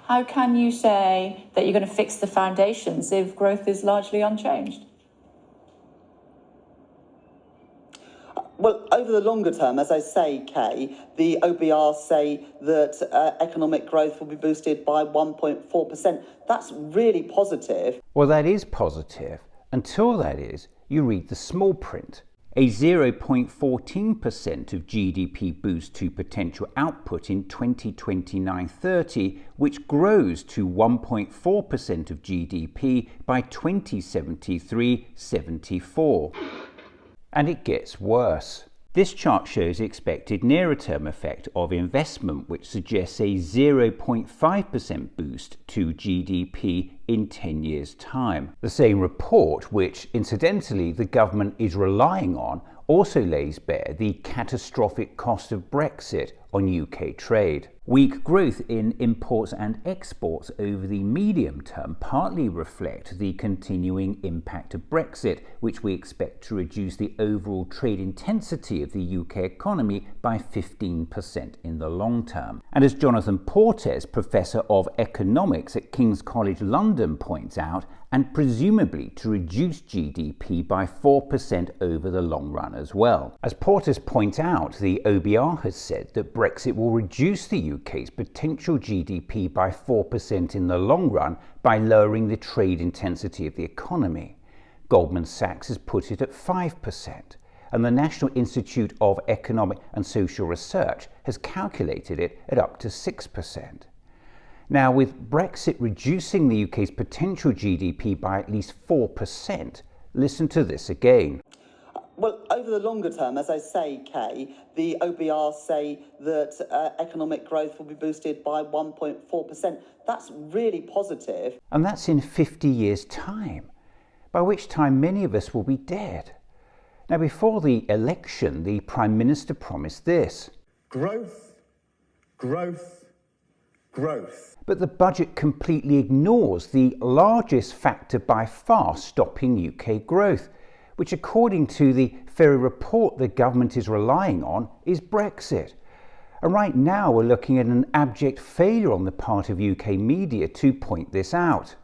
how can you say that you're going to fix the foundations if growth is largely unchanged? Well, over the longer term, as I say, Kay, the OBR say that economic growth will be boosted by 1.4%. That's really positive. Well, that is positive. Until that is, you read the small print. A 0.14% of GDP boost to potential output in 2029-30, which grows to 1.4% of GDP by 2073-74. And it gets worse. This chart shows the expected nearer-term effect of investment, which suggests a 0.5% boost to GDP in 10 years' time. The same report, which incidentally the government is relying on, also lays bare the catastrophic cost of Brexit on UK trade. Weak growth in imports and exports over the medium term partly reflect the continuing impact of Brexit, which we expect to reduce the overall trade intensity of the UK economy by 15% in the long term. And as Jonathan Portes, Professor of Economics at King's College London, points out, and presumably to reduce GDP by 4% over the long run as well. As Portes points out, the OBR has said that Brexit will reduce the UK's potential GDP by 4% in the long run by lowering the trade intensity of the economy. Goldman Sachs has put it at 5%, and the National Institute of Economic and Social Research has calculated it at up to 6%. Now, with Brexit reducing the UK's potential GDP by at least 4%, listen to this again. Well, over the longer term, as I say, Kay, the OBR say that economic growth will be boosted by 1.4%. That's really positive. And that's in 50 years' time, by which time many of us will be dead. Now, before the election, the Prime Minister promised this. Growth, growth, growth. But the budget completely ignores the largest factor by far stopping UK growth, which according to the very report the government is relying on is Brexit. And right now we're looking at an abject failure on the part of UK media to point this out.